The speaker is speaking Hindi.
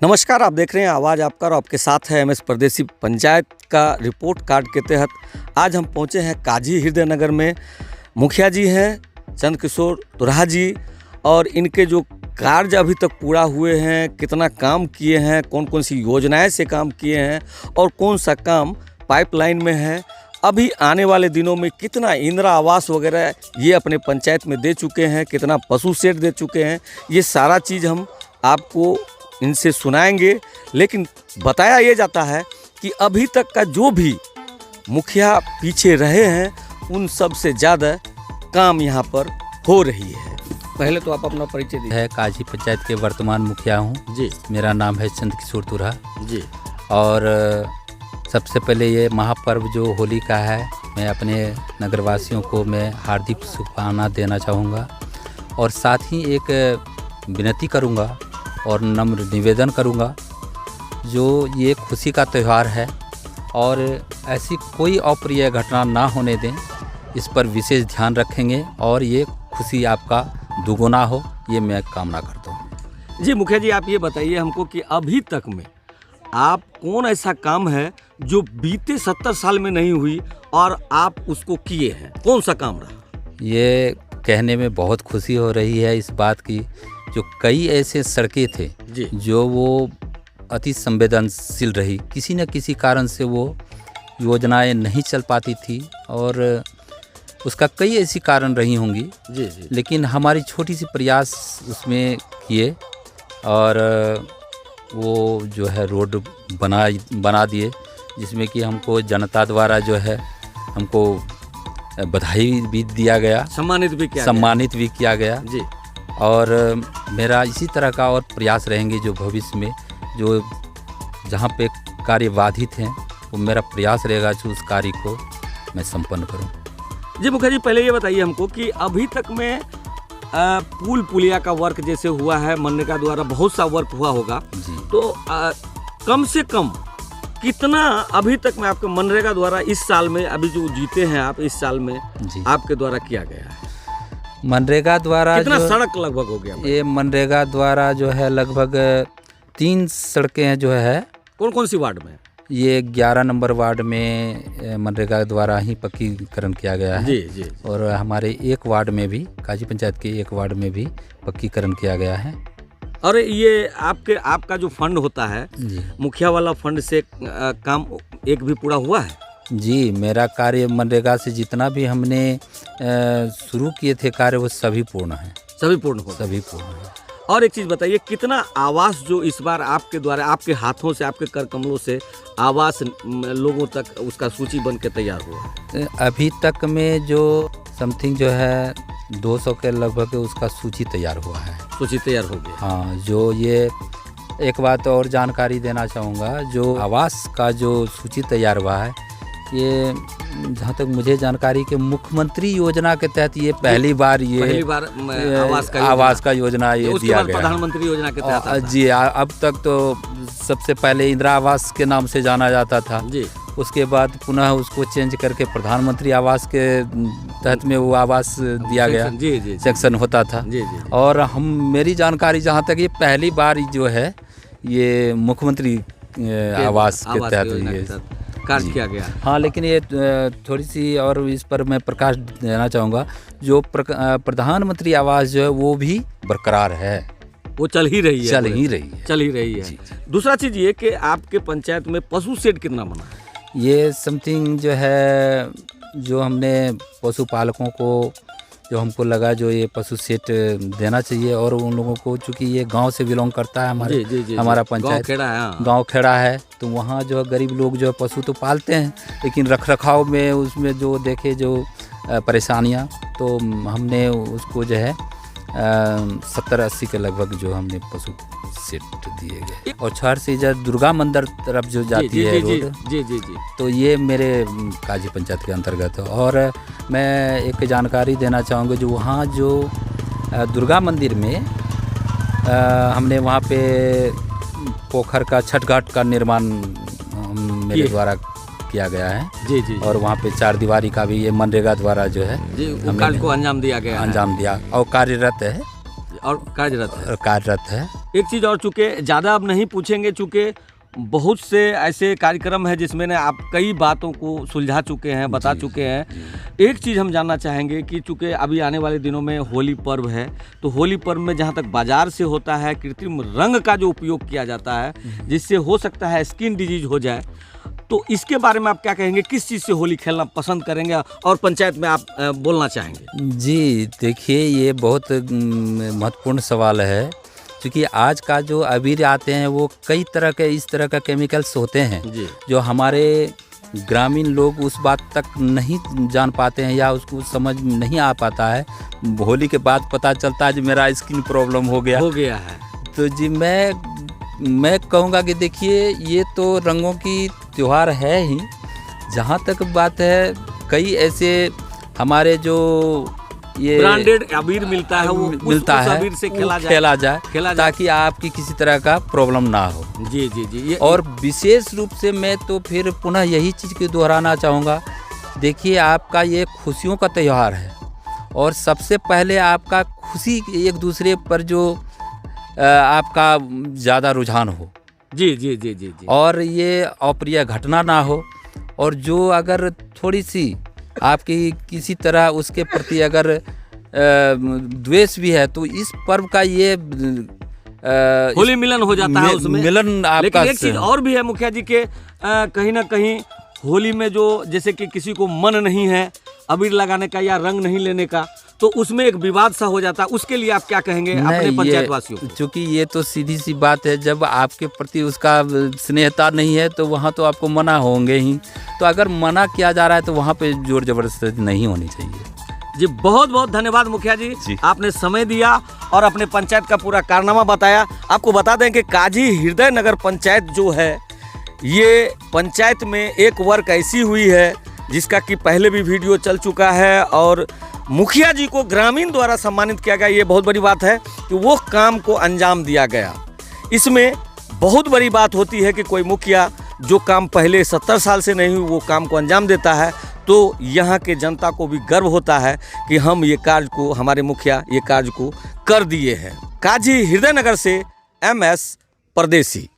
नमस्कार, आप देख रहे हैं आवाज़ आपका और आपके साथ है MS परदेसी। पंचायत का रिपोर्ट कार्ड के तहत आज हम पहुंचे हैं काजी हृदय नगर में। मुखिया जी हैं चंद्रकिशोर तुराहा जी, और इनके जो कार्य अभी तक पूरा हुए हैं, कितना काम किए हैं, कौन कौन सी योजनाएं से काम किए हैं और कौन सा काम पाइपलाइन में है, अभी आने वाले दिनों में कितना इंदिरा आवास वगैरह ये अपने पंचायत में दे चुके हैं, कितना पशु शेड दे चुके हैं, ये सारा चीज़ हम आपको इनसे सुनाएंगे। लेकिन बताया ये जाता है कि अभी तक का जो भी मुखिया पीछे रहे हैं उन सब से ज़्यादा काम यहाँ पर हो रही है। पहले तो आप अपना परिचय दीजिए। है काजी पंचायत के वर्तमान मुखिया हूँ जी। मेरा नाम है चंद्रकिशोर तुराहा जी। और सबसे पहले ये महापर्व जो होली का है, मैं अपने नगरवासियों को मैं हार्दिक शुभकामना देना चाहूँगा और साथ ही एक विनती करूँगा और नम्र निवेदन करूँगा, जो ये खुशी का त्यौहार है और ऐसी कोई अप्रिय घटना ना होने दें, इस पर विशेष ध्यान रखेंगे और ये खुशी आपका दुगुना हो, ये मैं कामना करता हूँ। जी मुखिया जी, आप ये बताइए हमको कि अभी तक में आप कौन ऐसा काम है जो बीते 70 साल में नहीं हुई और आप उसको किए हैं, कौन सा काम रहा? ये कहने में बहुत खुशी हो रही है इस बात की, जो कई ऐसे सड़कें थे जी। जो वो अति संवेदनशील रही, किसी न किसी कारण से वो योजनाएं नहीं चल पाती थी और उसका कई ऐसी कारण रही होंगी जी। लेकिन हमारी छोटी सी प्रयास उसमें किए और वो जो है रोड बना दिए, जिसमें कि हमको जनता द्वारा जो है हमको बधाई भी दिया गया, सम्मानित भी किया गया जी। और मेरा इसी तरह का और प्रयास रहेंगे जो भविष्य में जो जहाँ पे कार्य बाधित हैं, वो मेरा प्रयास रहेगा कि उस कार्य को मैं संपन्न करूं। जी मुखिया जी, पहले ये बताइए हमको कि अभी तक में पुल पुलिया का वर्क जैसे हुआ है, मनरेगा द्वारा बहुत सा वर्क हुआ होगा जी। तो कम से कम कितना अभी तक में आपके मनरेगा द्वारा इस साल में, अभी जो जीते हैं आप, इस साल में जी आपके द्वारा किया गया है? मनरेगा द्वारा कितना सड़क लगभग हो गया? ये मनरेगा द्वारा जो है लगभग 3 सड़कें जो है। कौन कौन सी वार्ड में? ये 11 नंबर वार्ड में मनरेगा द्वारा ही पक्कीकरण किया गया है जी। और हमारे एक वार्ड में भी, काजी पंचायत के एक वार्ड में भी पक्कीकरण किया गया है। और ये आपका जो फंड होता है जी, मुखिया वाला फंड से काम एक भी पूरा हुआ है? जी, मेरा कार्य मनरेगा से जितना भी हमने शुरू किए थे कार्य, वो सभी पूर्ण है। सभी पूर्ण है। और एक चीज़ बताइए, कितना आवास जो इस बार आपके द्वारा, आपके हाथों से, आपके कर कमलों से आवास लोगों तक उसका सूची बन के तैयार हुआ है? अभी तक में जो समथिंग जो है 200 के लगभग उसका सूची तैयार हुआ है। सूची तैयार हो गया? हाँ, जो ये एक बात और जानकारी देना चाहूँगा, जो आवास का जो सूची तैयार हुआ है, ये जहाँ तक मुझे जानकारी के मुख्यमंत्री योजना के तहत ये पहली बार आवास का योजना ये दिया गया। प्रधानमंत्री योजना के तहत जी। अब तक तो सबसे पहले इंदिरा आवास के नाम से जाना जाता था जी। उसके बाद पुनः उसको चेंज करके प्रधानमंत्री आवास के तहत में वो आवास दिया गया, सेक्शन होता था जी। और मेरी जानकारी जहाँ तक ये पहली बार जो है ये मुख्यमंत्री आवास के तहत कार्य किया गया। हाँ, लेकिन ये थोड़ी सी और इस पर मैं प्रकाश देना चाहूँगा, जो प्रधानमंत्री आवास जो है वो भी बरकरार है, वो चल ही रही है। जी। दूसरा चीज़ ये कि आपके पंचायत में पशु शेड कितना बना है? ये समथिंग जो है, जो हमने पशुपालकों को जो हमको लगा जो ये पशु सेट देना चाहिए, और उन लोगों को, चूँकि ये गांव से बिलोंग करता है हमारा पंचायत गांव खेड़ा है, तो वहाँ जो गरीब लोग जो पशु तो पालते हैं, लेकिन रखरखाव में उसमें जो देखे जो परेशानियाँ, तो हमने उसको जो है 70-80 के लगभग जो हमने पशु सेट दिए गए। और शहर से इधर दुर्गा मंदिर तरफ जो जाती है रोड, जी, तो ये मेरे काजी पंचायत के अंतर्गत है। और मैं एक जानकारी देना चाहूँगा, जो वहाँ जो दुर्गा मंदिर में हमने वहाँ पे पोखर का छठ घाट का निर्माण मेरे द्वारा किया गया है जी। और वहाँ पे 4 दीवारी का भी ये मनरेगा द्वारा जो है कार्य को अंजाम दिया गया, और कार्यरत है। कार्यरत है। एक चीज़ और, चूँकि ज़्यादा अब नहीं पूछेंगे, चूँकि बहुत से ऐसे कार्यक्रम है जिसमें ने आप कई बातों को सुलझा चुके हैं, बता चुके हैं। एक चीज़ हम जानना चाहेंगे कि चूँकि अभी आने वाले दिनों में होली पर्व है, तो होली पर्व में जहाँ तक बाजार से होता है कृत्रिम रंग का जो उपयोग किया जाता है, जिससे हो सकता है स्किन डिजीज हो जाए, तो इसके बारे में आप क्या कहेंगे? किस चीज़ से होली खेलना पसंद करेंगे और पंचायत में आप बोलना चाहेंगे? जी देखिए, ये बहुत महत्वपूर्ण सवाल है, क्योंकि आज का जो अबीर आते हैं वो कई तरह के इस तरह का केमिकल्स होते हैं जो हमारे ग्रामीण लोग उस बात तक नहीं जान पाते हैं या उसको समझ नहीं आ पाता है। होली के बाद पता चलता है जी मेरा स्किन प्रॉब्लम हो गया है। तो जी मैं कहूँगा कि देखिए, ये तो रंगों की त्योहार है ही। जहाँ तक बात है, कई ऐसे हमारे जो ये ब्रांडेड अबीर मिलता है, वो मिलता है, अबीर से खेला जाए ताकि आपकी किसी तरह का प्रॉब्लम ना हो। जी जी जी। और विशेष रूप से मैं तो फिर पुनः यही चीज़ को दोहराना चाहूँगा। देखिए, आपका ये खुशियों का त्यौहार है और सबसे पहले आपका खुशी एक दूसरे पर जो आपका ज़्यादा रुझान हो। जी जी जी जी जी। और ये अप्रिय घटना ना हो, और जो अगर थोड़ी सी आपकी किसी तरह उसके प्रति अगर द्वेष भी है, तो इस पर्व का ये होली मिलन हो जाता है उसमें। मिलन आपका। लेकिन एक चीज़ और भी है मुखिया जी के, कहीं ना कहीं होली में जो जैसे कि किसी को मन नहीं है अबीर लगाने का या रंग नहीं लेने का, तो उसमें एक विवाद सा हो जाता है। उसके लिए आप क्या कहेंगे अपने पंचायत वासियों को? चूँकि ये तो सीधी सी बात है, जब आपके प्रति उसका स्नेहता नहीं है तो वहाँ तो आपको मना होंगे ही। तो अगर मना किया जा रहा है तो वहाँ पे जोर जबरदस्ती नहीं होनी चाहिए। जी बहुत बहुत धन्यवाद मुखिया जी, आपने समय दिया और अपने पंचायत का पूरा कारनामा बताया। आपको बता दें कि काजी हृदय नगर पंचायत जो है, ये पंचायत में एक वर्क ऐसी हुई है जिसका कि पहले भी वीडियो चल चुका है और मुखिया जी को ग्रामीण द्वारा सम्मानित किया गया। ये बहुत बड़ी बात है कि वो काम को अंजाम दिया गया। इसमें बहुत बड़ी बात होती है कि कोई मुखिया जो काम पहले 70 साल से नहीं हुई वो काम को अंजाम देता है, तो यहाँ के जनता को भी गर्व होता है कि हम ये कार्य को, हमारे मुखिया ये कार्य को कर दिए हैं। काजी हृदय नगर से MS परदेसी।